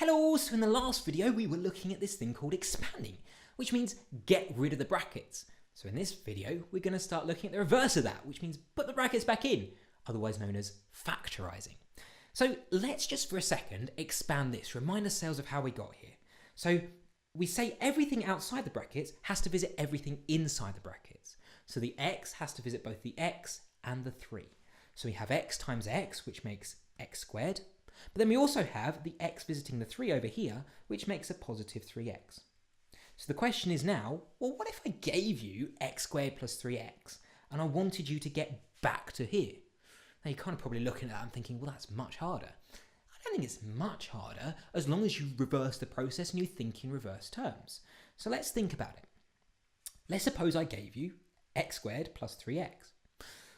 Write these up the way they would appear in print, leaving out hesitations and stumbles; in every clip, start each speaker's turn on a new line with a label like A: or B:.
A: Hello, so in the last video we were looking at this thing called expanding, which means get rid of the brackets. So in this video we're going to start looking at the reverse of that, which means put the brackets back in, otherwise known as factorising. So let's just for a second expand this, remind ourselves of how we got here. So we say everything outside the brackets has to visit everything inside the brackets. So the x has to visit both the x and the 3. So we have x times x, which makes x squared. But then we also have the x visiting the 3 over here, which makes a positive 3x. So the question is now, well, what if I gave you x squared plus 3x and I wanted you to get back to here? Now you're kind of probably looking at that and thinking, well, that's much harder. I don't think it's much harder as long as you reverse the process and you think in reverse terms. So let's think about it. Let's suppose I gave you x squared plus 3x.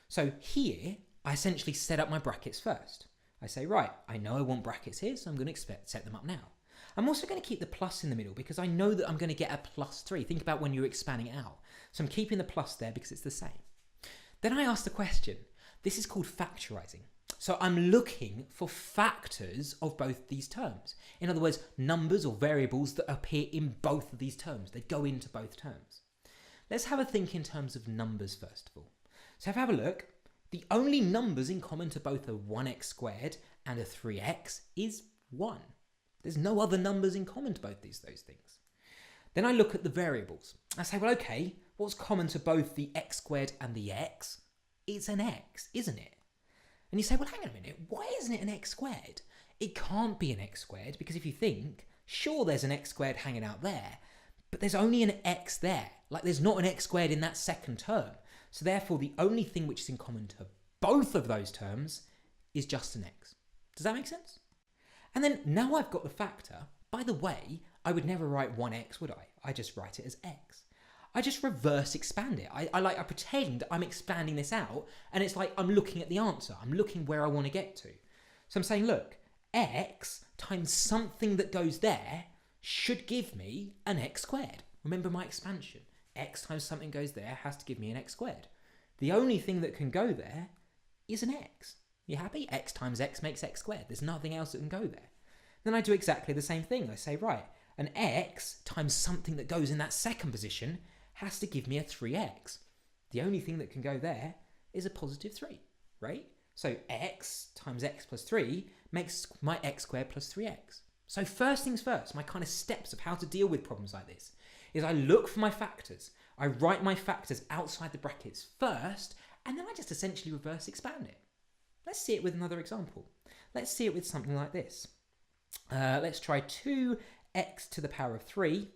A: So here, I essentially set up my brackets first. I say, right, I know I want brackets here, so I'm going to set them up now. I'm also going to keep the plus in the middle because I know that I'm going to get a plus 3. Think about when you're expanding it out. So I'm keeping the plus there because it's the same. Then I ask the question. This is called factorising. So I'm looking for factors of both these terms. In other words, numbers or variables that appear in both of these terms. They go into both terms. Let's have a think in terms of numbers first of all. So if I have a look, the only numbers in common to both a 1x squared and a 3x is 1. There's no other numbers in common to both those things. Then I look at the variables. I say, well, okay, what's common to both the x squared and the x? It's an x, isn't it? And you say, well, hang on a minute, why isn't it an x squared? It can't be an x squared because if you think, sure, there's an x squared hanging out there, but there's only an x there. Like there's not an x squared in that second term. So therefore, the only thing which is in common to both of those terms is just an x. Does that make sense? And then now I've got the factor. By the way, I would never write 1x, would I? I just write it as x. I just reverse expand it. I pretend I'm expanding this out and it's like I'm looking at the answer. I'm looking where I want to get to. So I'm saying, look, x times something that goes there should give me an x squared. Remember my expansion. X times something goes there has to give me an x squared. The only thing that can go there is an x. You happy? X times x makes x squared. There's nothing else that can go there. Then I do exactly the same thing. I say, right, an x times something that goes in that second position has to give me a 3x. The only thing that can go there is a positive 3, right? So x times x plus 3 makes my x squared plus 3x. So first things first, my kind of steps of how to deal with problems like this is I look for my factors. I write my factors outside the brackets first, and then I just essentially reverse expand it. Let's see it with another example. Let's see it with something like this. Let's try 2x to the power of 3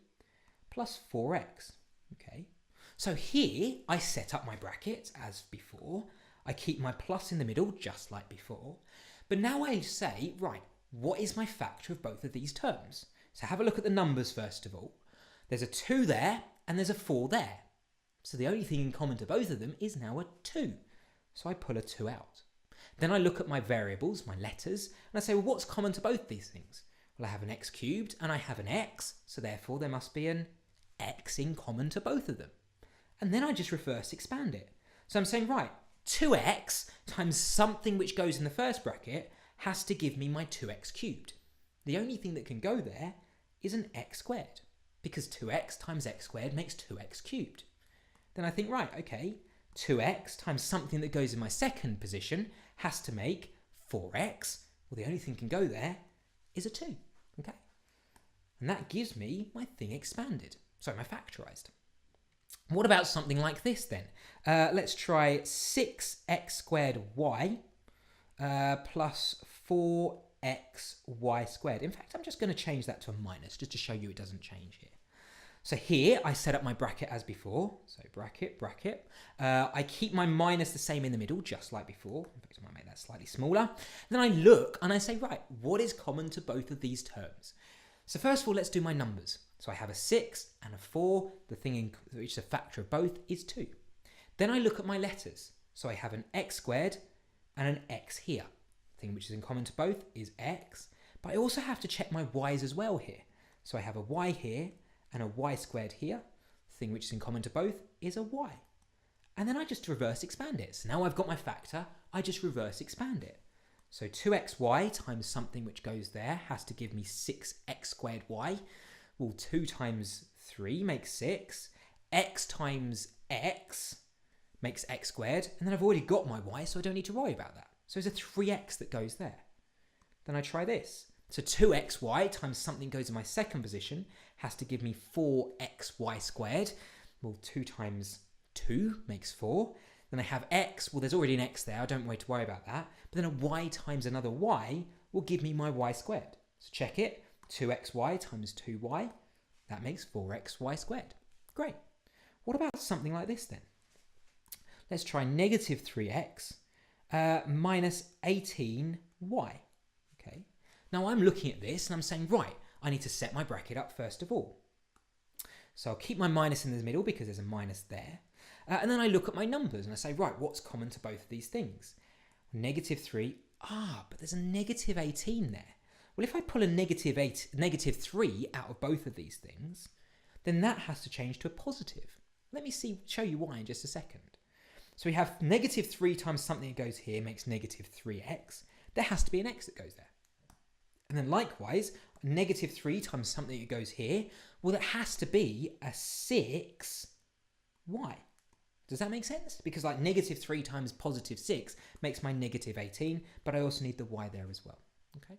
A: plus 4x. Okay. So here I set up my brackets as before. I keep my plus in the middle just like before. But now I say, right, what is my factor of both of these terms? So have a look at the numbers first of all. There's a 2 there and there's a 4 there. So the only thing in common to both of them is now a 2. So I pull a 2 out. Then I look at my variables, my letters, and I say, well, what's common to both these things? Well, I have an x cubed and I have an x, so therefore there must be an x in common to both of them. And then I just reverse expand it. So I'm saying, right, 2x times something which goes in the first bracket has to give me my 2x cubed. The only thing that can go there is an x squared, because 2x times x squared makes 2x cubed. Then I think, right, okay, 2x times something that goes in my second position has to make 4x. Well, the only thing can go there is a 2, okay? And that gives me my thing expanded. So my factorised. What about something like this then? Let's try 6x squared y plus 4xy squared. In fact, I'm just going to change that to a minus just to show you it doesn't change here. So here I set up my bracket as before. So bracket, bracket. I keep my minus the same in the middle, just like before. In fact, I might make that slightly smaller. Then I look and I say, right, what is common to both of these terms? So first of all, let's do my numbers. So I have a 6 and a 4. The thing in which is a factor of both is 2. Then I look at my letters. So I have an x squared and an x here. The thing which is in common to both is x. But I also have to check my y's as well here. So I have a y here and a y squared here. The thing which is in common to both is a y. And then I just reverse expand it. So now I've got my factor, I just reverse expand it. So 2xy times something which goes there has to give me 6x squared y. Well, 2 times 3 makes 6. X times x makes x squared. And then I've already got my y, so I don't need to worry about that. So there's a 3x that goes there. Then I try this. So 2xy times something goes in my second position has to give me 4xy squared. Well, 2 times 2 makes 4. Then I have x. Well, there's already an x there. I don't need to worry about that. But then a y times another y will give me my y squared. So check it. 2xy times 2y. That makes 4xy squared. Great. What about something like this then? Let's try negative 3x minus 18y. Okay. Now I'm looking at this and I'm saying, right, I need to set my bracket up first of all. So I'll keep my minus in the middle because there's a minus there. And then I look at my numbers and I say, right, what's common to both of these things? Negative 3, but there's a negative 18 there. Well, if I pull a negative 3 out of both of these things, then that has to change to a positive. Let me show you why in just a second. So we have negative 3 times something that goes here makes negative 3x. There has to be an x that goes there. And then likewise, negative 3 times something that goes here, well, that has to be a 6y. Does that make sense? Because like negative 3 times positive 6 makes my negative 18, but I also need the y there as well. Okay.